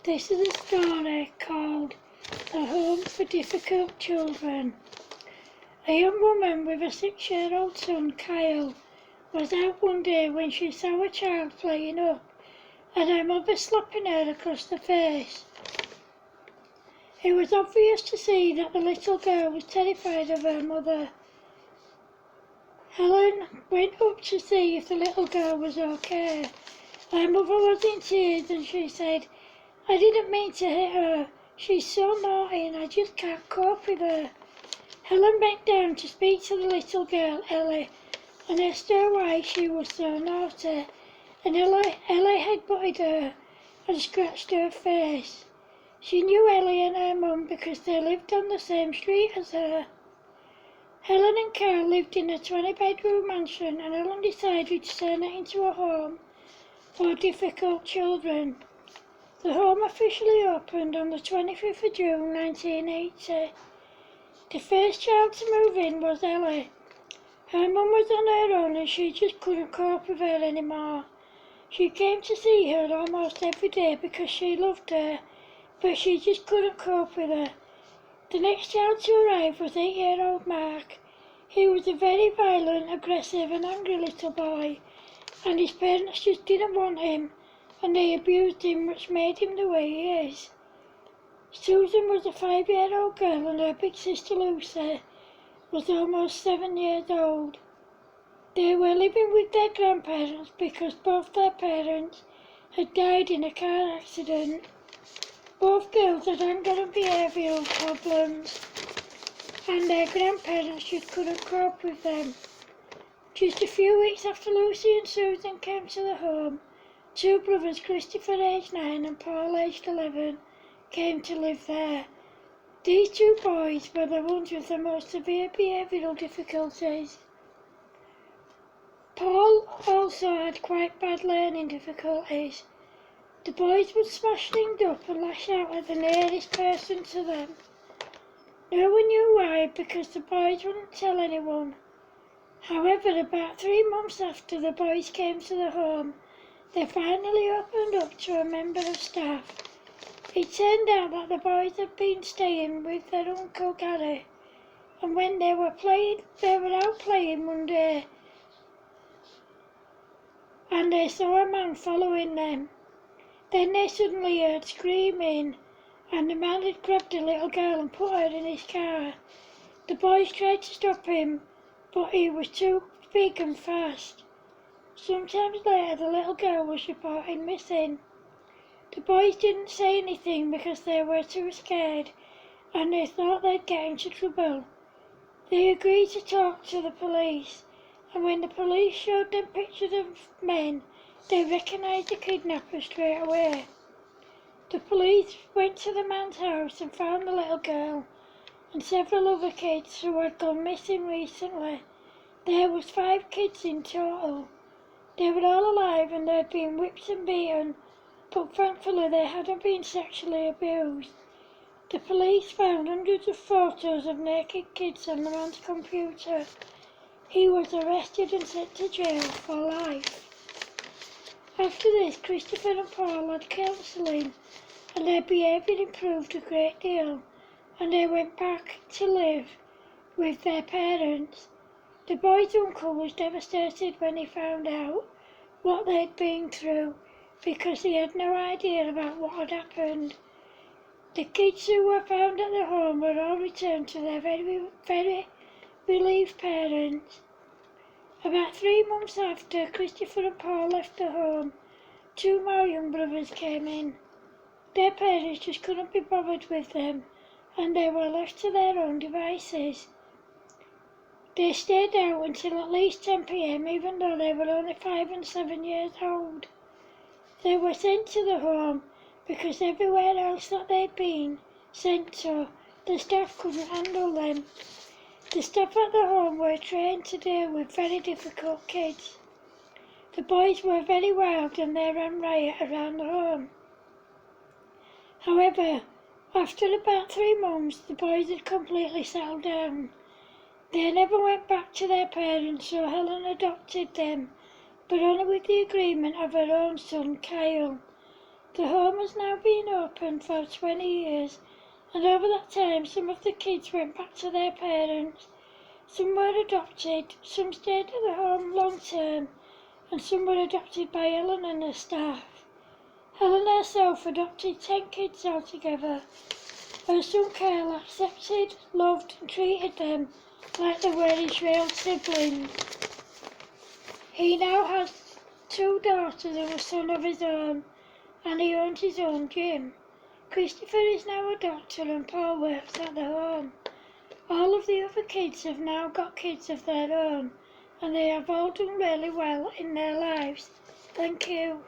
This is a story called The Home for Difficult Children. A young woman with a 6-year-old son, Kyle, was out one day when she saw a child playing up and her mother slapping her across the face. It was obvious to see that the little girl was terrified of her mother. Helen went up to see if the little girl was okay. Her mother was in tears and she said, "I didn't mean to hit her. She's so naughty and I just can't cope with her." Helen bent down to speak to the little girl, Ellie, and asked her why she was so naughty, and Ellie headbutted her and scratched her face. She knew Ellie and her mum because they lived on the same street as her. Helen and Carl lived in a 20-bedroom mansion, and Helen decided to turn it into a home for difficult children. The home officially opened on the 25th of June 1980. The first child to move in was Ellie. Her mum was on her own and she just couldn't cope with her anymore. She came to see her almost every day because she loved her, but she just couldn't cope with her. The next child to arrive was 8-year-old Mark. He was a very violent, aggressive and angry little boy, and his parents just didn't want him, and they abused him, which made him the way he is. Susan was a 5-year-old girl and her big sister Lucy was almost 7 years old. They were living with their grandparents because both their parents had died in a car accident. Both girls had anger and behavioural problems, and their grandparents just couldn't cope with them. Just a few weeks after Lucy and Susan came to the home, two brothers, Christopher aged 9 and Paul aged 11, came to live there. These two boys were the ones with the most severe behavioural difficulties. Paul also had quite bad learning difficulties. The boys would smash things up and lash out at the nearest person to them. No one knew why, because the boys wouldn't tell anyone. However, about 3 months after the boys came to the home, they finally opened up to a member of staff. It turned out that the boys had been staying with their Uncle Gary, and when they were out playing one day, and they saw a man following them. Then they suddenly heard screaming, and the man had grabbed a little girl and put her in his car. The boys tried to stop him, but he was too big and fast. Sometime later, the little girl was reported missing. The boys didn't say anything because they were too scared, and they thought they'd get into trouble. They agreed to talk to the police, and when the police showed them pictures of men, they recognised the kidnapper straight away. The police went to the man's house and found the little girl and several other kids who had gone missing recently. There was 5 kids in total. They were all alive and they'd been whipped and beaten, but thankfully they hadn't been sexually abused. The police found hundreds of photos of naked kids on the man's computer. He was arrested and sent to jail for life. After this, Christopher and Paul had counselling, and their behaviour improved a great deal, and they went back to live with their parents. The boy's uncle was devastated when he found out what they'd been through, because he had no idea about what had happened. The kids who were found at the home were all returned to their very relieved parents. About 3 months after Christopher and Paul left the home, 2 more young brothers came in. Their parents just couldn't be bothered with them, and they were left to their own devices. They stayed out until at least 10 p.m, even though they were only 5 and 7 years old. They were sent to the home because everywhere else that they'd been sent to, the staff couldn't handle them. The staff at the home were trained to deal with very difficult kids. The boys were very wild and they ran riot around the home. However, after about 3 months, the boys had completely settled down. They never went back to their parents, so Helen adopted them, but only with the agreement of her own son, Kyle. The home has now been open for 20 years, and over that time some of the kids went back to their parents. Some were adopted, some stayed at the home long term, and some were adopted by Helen and her staff. Helen herself adopted 10 kids altogether. Her son Carl accepted, loved and treated them like they were his real siblings. He now has 2 daughters and a son of his own, and he owns his own gym. Christopher is now a doctor and Paul works at the home. All of the other kids have now got kids of their own, and they have all done really well in their lives. Thank you.